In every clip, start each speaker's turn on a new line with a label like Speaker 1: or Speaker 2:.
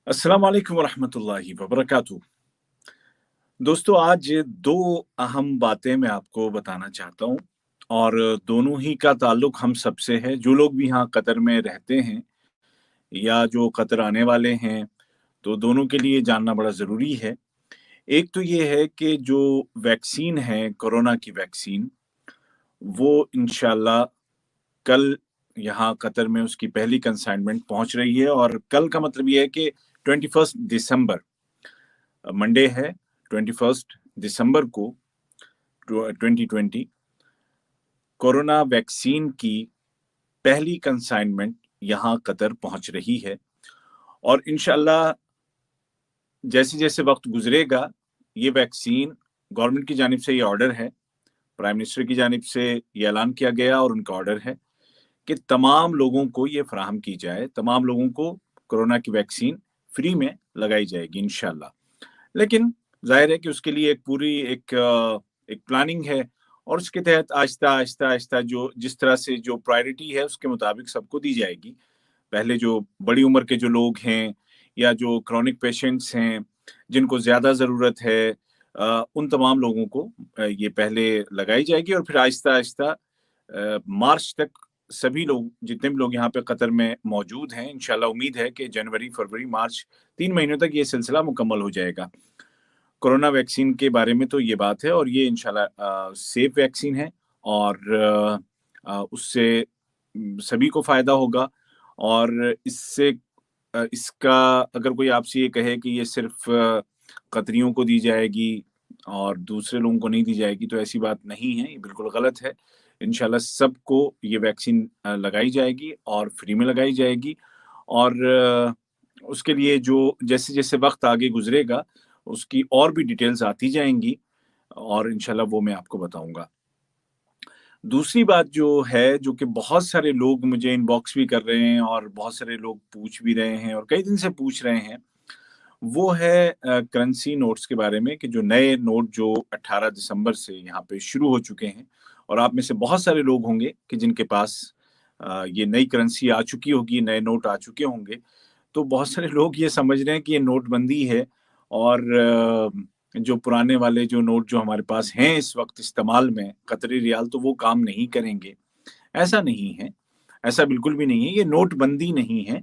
Speaker 1: अस्सलाम वालेकुम वरहमतुल्लाहि वबरकातुह। दोस्तों, आज दो अहम बातें मैं आपको बताना चाहता हूँ और दोनों ही का ताल्लुक हम सबसे है, जो लोग भी यहाँ कतर में रहते हैं या जो कतर आने वाले हैं, तो दोनों के लिए जानना बड़ा ज़रूरी है। एक तो ये है कि जो वैक्सीन है, कोरोना की वैक्सीन, वो इंशाअल्लाह कल यहाँ कतर में उसकी पहली कंसाइनमेंट पहुँच रही है और कल का मतलब ये है कि 21 दिसंबर मंडे है, 21 दिसंबर को 2020 कोरोना वैक्सीन की पहली कंसाइनमेंट यहाँ कतर पहुँच रही है और इंशाअल्लाह जैसे-जैसे वक़्त गुज़रेगा, ये वैक्सीन गवर्नमेंट की जानिब से ये ऑर्डर है, प्राइम मिनिस्टर की जानिब से ये ऐलान किया गया और उनका ऑर्डर है कि तमाम लोगों को ये फ़राहम की जाए, तमाम लोगों को कोरोना की वैक्सीन फ्री में लगाई जाएगी इंशाअल्लाह। लेकिन ज़ाहिर है कि उसके लिए एक पूरी एक प्लानिंग है और उसके तहत आहिस्ता-आहिस्ता जो जिस तरह से जो प्रायोरिटी है उसके मुताबिक सबको दी जाएगी। पहले जो बड़ी उम्र के जो लोग हैं या जो क्रॉनिक पेशेंट्स हैं, जिनको ज़्यादा ज़रूरत है उन तमाम लोगों को ये पहले लगाई जाएगी और फिर आहिस्ता-आहिस्ता मार्च तक सभी लोग जितने भी लोग यहाँ पे कतर में मौजूद हैं, इंशाअल्लाह उम्मीद है कि जनवरी, फरवरी, मार्च 3 महीनों तक ये सिलसिला मुकम्मल हो जाएगा। कोरोना वैक्सीन के बारे में तो ये बात है और ये इंशाल्लाह सेफ वैक्सीन है और उससे सभी को फ़ायदा होगा और इससे इसका अगर कोई आपसे ये कहे कि ये सिर्फ़ कतरियों को दी जाएगी और दूसरे लोगों को नहीं दी जाएगी, तो ऐसी बात नहीं है, ये बिल्कुल गलत है। इंशाल्लाह सबको ये वैक्सीन लगाई जाएगी और फ्री में लगाई जाएगी और उसके लिए जो जैसे-जैसे वक़्त आगे गुज़रेगा उसकी और भी डिटेल्स आती जाएँगी और इंशाल्लाह वो मैं आपको बताऊँगा। दूसरी बात जो है, जो कि बहुत सारे लोग मुझे इनबॉक्स भी कर रहे हैं और बहुत सारे लोग पूछ भी रहे हैं और कई दिन से पूछ रहे हैं, वो है करेंसी नोट्स के बारे में कि जो नए नोट जो 18 दिसंबर से यहाँ पे शुरू हो चुके हैं और आप में से बहुत सारे लोग होंगे कि जिनके पास ये नई करेंसी आ चुकी होगी, नए नोट आ चुके होंगे। तो बहुत सारे लोग ये समझ रहे हैं कि ये नोटबंदी है और जो पुराने वाले जो नोट जो हमारे पास हैं इस वक़्त इस्तेमाल में, कतरी रियाल तो वो काम नहीं करेंगे। ऐसा नहीं है, ऐसा बिल्कुल भी नहीं है, ये नोटबंदी नहीं है,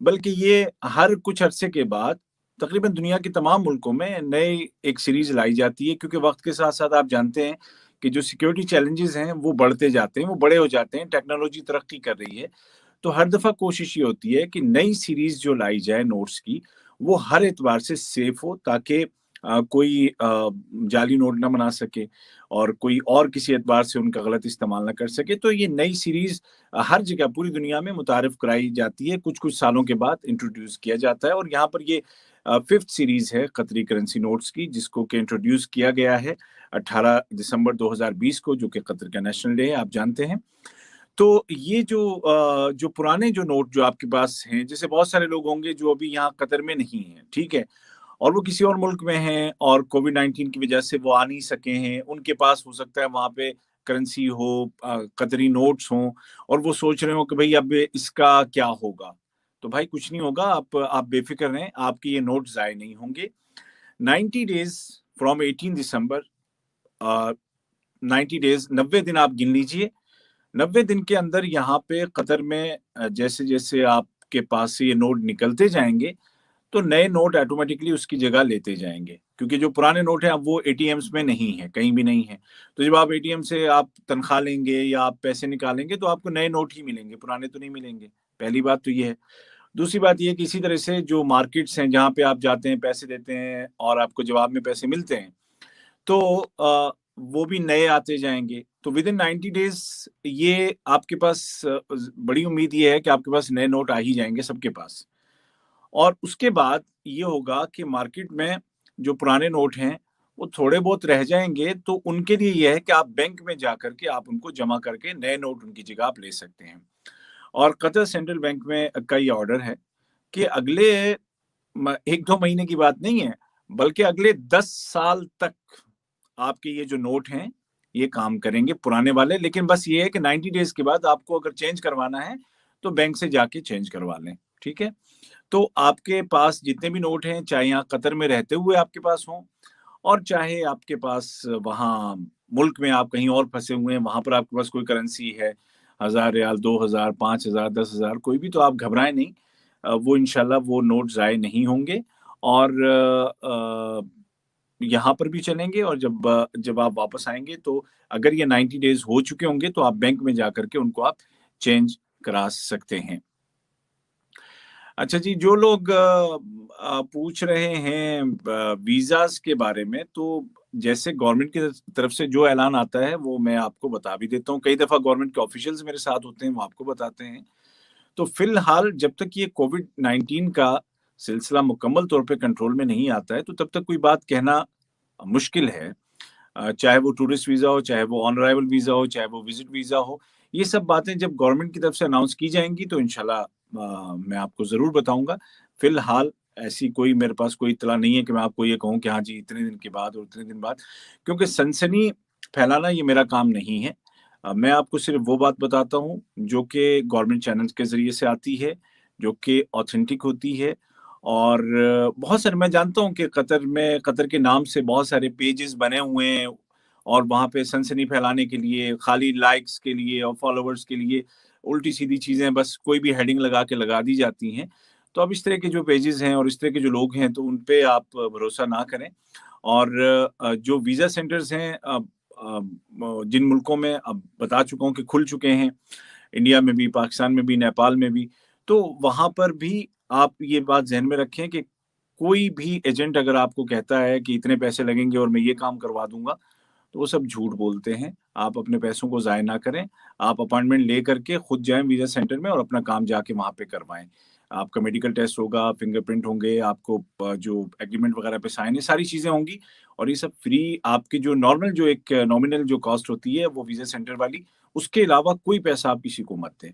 Speaker 1: बल्कि ये हर कुछ अरसे के बाद तकरीबन दुनिया के तमाम मुल्कों में नए एक सीरीज़ लाई जाती है क्योंकि वक़्त के साथ-साथ आप जानते हैं कि जो सिक्योरिटी चैलेंजेज़ हैं, वो बढ़ते जाते हैं, वो बड़े हो जाते हैं, टेक्नोलॉजी तरक्की कर रही है। तो हर दफ़ा कोशिश ये होती है कि नई सीरीज़ जो लाई जाए नोट्स की, वो हर एतबार से सेफ़ हो ताकि कोई जाली नोट ना बना सके और कोई और किसी एतबार से उनका गलत इस्तेमाल ना कर सके। तो ये नई सीरीज़ हर जगह पूरी दुनिया में मुतारिफ़ कराई जाती है, कुछ-कुछ सालों के बाद इंट्रोड्यूस किया जाता है और यहाँ पर ये 5th सीरीज़ है कतरी करेंसी नोट्स की जिसको कि इंट्रोड्यूस किया गया है 18 दिसंबर 2020 को जो कि कतर का नेशनल डे है, आप जानते हैं। तो ये जो पुराने जो नोट जो आपके पास हैं, जैसे बहुत सारे लोग होंगे जो अभी यहाँ कतर में नहीं हैं, ठीक है? और वो किसी और मुल्क में हैं और कोविड-19 की वजह से वो आ नहीं सके हैं, उनके पास हो सकता है वहाँ पे करेंसी हो कतरी नोट्स हों और वो सोच रहे हों कि भई अब इसका क्या होगा? तो भाई कुछ नहीं होगा, आप बेफ़िक्र रहें, आपके ये नोट ज़ाया नहीं होंगे। 90 days from 18 December a, 90 days 90 दिन आप गिन लीजिए 90 दिन के अंदर यहाँ पे कतर में जैसे-जैसे आपके पास से ये नोट निकलते जाएँगे, तो नए नोट ऑटोमैटिकली उसकी जगह लेते जाएँगे। क्योंकि जो पुराने नोट हैं अब वो एटीएम्स में नहीं हैं, कहीं भी नहीं हैं। तो जब आप एटीएम से आप तनख्वाह लेंगे या आप पैसे निकालेंगे तो आपको नए नोट ही मिलेंगे, पुराने तो नहीं मिलेंगे। पहली बात तो ये है। दूसरी बात ये है कि इसी तरह से जो मार्केट्स हैं जहाँ पे आप जाते हैं, पैसे देते हैं और आपको जवाब में पैसे मिलते हैं, तो वो भी नए आते जाएँगे। तो विदिन 90 डेज़ ये आपके पास बड़ी उम्मीद ये है कि आपके पास नए नोट आ ही जाएँगे सबके पास। और उसके बाद ये होगा कि मार्केट में जो पुराने नोट हैं, वो थोड़े बहुत रह जाएँगे, तो उनके लिए ये है कि आप बैंक में जाकर के आप उनको जमा करके नए नोट उनकी जगह आप ले सकते हैं। और कतर सेंट्रल बैंक में का ये ऑर्डर है कि अगले 1-2 महीने की बात नहीं है, बल्कि अगले 10 साल तक आपके ये जो नोट हैं, ये काम करेंगे पुराने वाले, लेकिन बस ये है कि 90 डेज़ के बाद आपको अगर चेंज करवाना है, तो बैंक से जाके चेंज करवा लें। ठीक है? तो आपके पास जितने भी नोट हैं, चाहे यहाँ कतर में रहते हुए आपके पास हों और चाहे आपके पास वहाँ मुल्क में आप कहीं और फँसे हुए हैं, वहाँ पर आपके पास कोई करेंसी है, 1000 रियाल, 2000, 5000, 10,000 कोई भी, तो आप घबराएँ नहीं। वो इंशाल्लाह वो नोट ज़ाय नहीं होंगे और यहाँ पर भी चलेंगे और जब आप वापस आएँगे तो अगर ये 90 डेज़ हो चुके होंगे तो आप बैंक में जाकर के उनको आप चेंज करा सकते हैं। अच्छा जी, जो लोग पूछ रहे हैं वीज़ाज़ के बारे में, तो जैसे गवर्नमेंट की तरफ से जो ऐलान आता है, वो मैं आपको बता भी देता हूँ। कई दफ़ा गवर्नमेंट के ऑफ़िशियल्स मेरे साथ होते हैं, वो आपको बताते हैं। तो फ़िलहाल जब तक ये कोविड-19 का सिलसिला मुकम्मल तौर पे कंट्रोल में नहीं आता है, तो तब तक कोई बात कहना मुश्किल है। चाहे वो टूरिस्ट वीज़ा हो, चाहे वो ऑन अराइवल वीज़ा हो, चाहे वो विज़िट वीज़ा हो, ये सब बातें जब गवर्नमेंट की तरफ से अनाउंस की जाएँगी तो इंशाल्लाह मैं आपको ज़रूर बताऊँगा। फ़िलहाल ऐसी कोई मेरे पास कोई इत्तला नहीं है कि मैं आपको ये कहूँ कि हाँ जी, इतने दिन के बाद और इतने दिन बाद, क्योंकि सनसनी फैलाना ये मेरा काम नहीं है। मैं आपको सिर्फ़ वो बात बताता हूँ जो कि गवर्नमेंट चैनल्स के ज़रिए से आती है, जो कि ऑथेंटिक होती है और बहुत सारे मैं जानता हूँ कि कतर के नाम से बहुत सारे पेजेज़ बने हुए हैं और वहाँ पे सनसनी फैलाने के लिए, खाली लाइक्स के लिए और फॉलोवर्स के लिए उल्टी-सीधी चीज़ें बस कोई भी हेडिंग लगा के लगा दी जाती हैं। तो अब इस तरह के जो पेजेज़ हैं और इस तरह के जो लोग हैं, तो उन पे आप भरोसा ना करें और जो वीज़ा सेंटर्स हैं जिन मुल्कों में अब बता चुका हूँ कि खुल चुके हैं, इंडिया में भी, पाकिस्तान में भी, नेपाल में भी, तो वहाँ पर भी आप ये बात ज़हन में रखें कि कोई भी एजेंट अगर आपको कहता है कि इतने पैसे लगेंगे और मैं ये काम करवा दूँगा, तो वो सब झूठ बोलते हैं। आप अपने पैसों को ज़ाय ना करें। आप अपॉइंटमेंट ले करके खुद जाएँ वीज़ा सेंटर में और अपना काम जाके वहाँ पे करवाएँ। आपका मेडिकल टेस्ट होगा, फिंगरप्रिंट होंगे, आपको जो एग्रीमेंट वगैरह पे साइन ये सारी चीज़ें होंगी और ये सब फ्री आपकी जो नॉर्मल जो एक नॉमिनल जो कॉस्ट होती है वो वीज़ा सेंटर वाली, उसके अलावा कोई पैसा आप किसी को मत दें।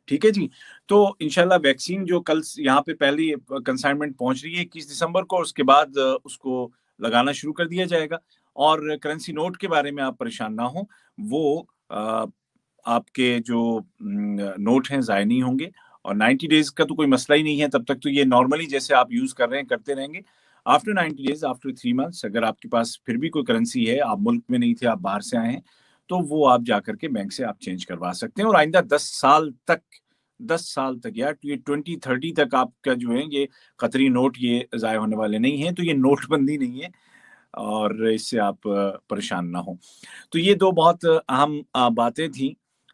Speaker 1: ठीक है जी? तो इंशाल्लाह वैक्सीन जो कल स यहाँ पे पहली कंसाइनमेंट पहुँच रही है 21 दिसंबर को, उसके बाद उसको लगाना शुरू कर दिया जाएगा। और करेंसी नोट के बारे में आप परेशान ना हों, वो आपके जो नोट हैं ज़ाय नहीं होंगे और 90 डेज़ का तो कोई मसला ही नहीं है, तब तक तो ये नॉर्मली जैसे आप यूज़ कर रहे हैं, करते रहेंगे। आफ्टर 90 डेज़, आफ्टर 3 मंथ्स अगर आपके पास फिर भी कोई करेंसी है, आप मुल्क में नहीं थे, आप बाहर से आए हैं, तो वो आप जाकर के बैंक से आप चेंज करवा सकते हैं और आइंदा 10 साल तक या ये 2030 तक आपका जो है ये कतरी नोट ये ज़ाय होने वाले नहीं हैं, तो ये नोटबंदी नहीं है। और इससे आप परेशान ना हों। तो ये 2 बहुत अहम बातें थी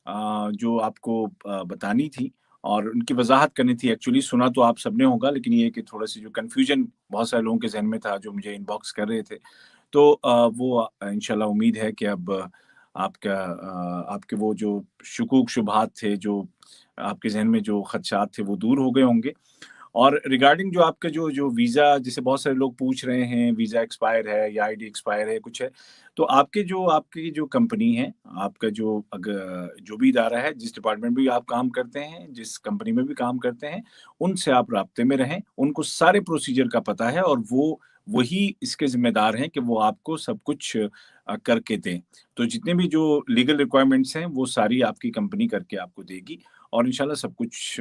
Speaker 1: जो आपको बतानी थी और उनकी वज़ाहत करनी थी। एक्चुअली सुना तो आप सबने होगा लेकिन ये है कि थोड़ा-सी जो कन्फ्यूज़न बहुत सारे लोगों के ज़हन में था जो मुझे इनबॉक्स कर रहे थे। तो वो इंशाल्लाह उम्मीद है कि अब आपके वो जो शुकूक शुबहात थे, जो आपके ज़हन में जो खदशात थे वो दूर हो गए होंगे। और रिगार्डिंग जो आपका जो जो वीज़ा जैसे बहुत सारे लोग पूछ रहे हैं, वीज़ा एक्सपायर है या आईडी एक्सपायर है, कुछ है। तो आपकी जो कंपनी है, आपका जो भी इदारा है, जिस डिपार्टमेंट में भी आप काम करते हैं, जिस कंपनी में भी काम करते हैं, उनसे आप राब्ते में रहें। उनको सारे प्रोसीजर का पता है और वही इसके ज़िम्मेदार हैं कि वो आपको सब कुछ करके दें। तो जितने भी जो लीगल रिक्वायरमेंट्स हैं, वो सारी आपकी कंपनी करके आपको देगी। और इंशाल्लाह सब कुछ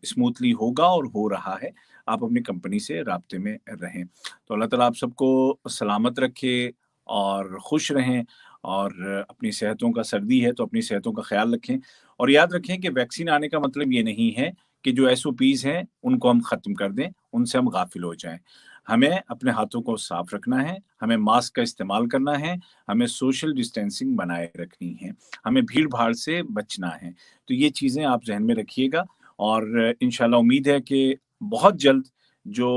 Speaker 1: स्मूथली होगा और हो रहा है। आप अपनी कंपनी से राब्ते में रहें। तो अल्लाह ताला आप सबको सलामत रखे और खुश रहें और अपनी सेहतों का सर्दी है तो अपनी सेहतों का ख़्याल रखें और याद रखें कि वैक्सीन आने का मतलब ये नहीं है कि जो एसओपीज़ हैं, उनको हम ख़त्म कर दें, उनसे हम गाफ़िल हो जाएँ। हमें अपने हाथों को साफ़ रखना है, हमें मास्क का इस्तेमाल करना है, हमें सोशल डिस्टेंसिंग बनाए रखनी है, हमें भीड़-भाड़ से बचना है। तो ये चीज़ें आप ज़हन में रखिएगा और इंशाल्लाह उम्मीद है कि बहुत जल्द जो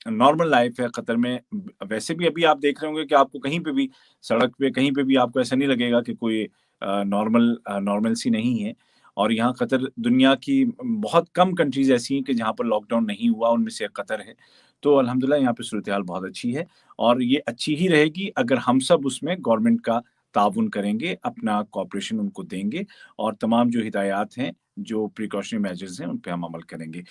Speaker 1: नॉर्मल लाइफ़ है कतर में वैसे भी अभी आप देख रहे होंगे कि आपको कहीं पे भी सड़क पे कहीं पे भी आपको ऐसा नहीं लगेगा कि कोई नॉर्मल-सी नहीं है और यहाँ कतर दुनिया की बहुत कम कंट्रीज़ ऐसी हैं कि जहाँ पर लॉकडाउन नहीं हुआ, उनमें से एक कतर है। तो अल्हम्दुलिल्लाह यहाँ पे सूरत-ए-हाल बहुत अच्छी है और ये अच्छी ही रहेगी अगर हम सब उसमें गवर्नमेंट का ताउन करेंगे, अपना कोऑपरेशन उनको देंगे और तमाम जो हिदायत हैं, जो प्रिकॉशनरी मेजर्स हैं, उन पे हम अमल करेंगे।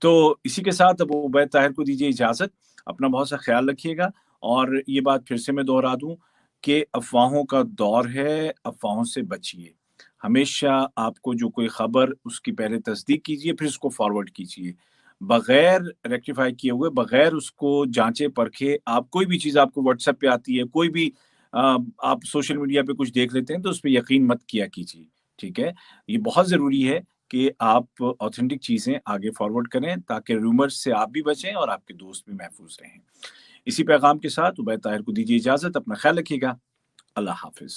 Speaker 1: तो इसी के साथ अब उबैद ताहिर को दीजिए इजाज़त। अपना बहुत-सा ख़्याल रखिएगा और ये बात फिर से मैं दोहरा दूँ कि अफ़वाहों का दौर है, अफ़वाहों से बचिए। हमेशा आपको जो कोई ख़बर उसकी पहले तस्दीक कीजिए, फिर उसको फ़ॉरवर्ड कीजिए। बगैर रेक्टिफाई किए हुए, बगैर उसको जाँचे परखे आप कोई भी चीज़ आपको व्हाट्सएप पे आती है, कोई भी आप सोशल मीडिया पे कुछ देख लेते हैं तो उस पे यकीन मत किया कीजिए, ठीक है? ये बहुत ज़रूरी है कि आप ऑथेंटिक चीज़ें आगे फॉरवर्ड करें ताकि रूमर्स से आप भी बचें और आपके दोस्त भी महफूज़ रहें। इसी पैगाम के साथ उबैद ताहिर को दीजिए इजाज़त, अपना ख़्याल रखिएगा। अल्लाह हाफ़िज़।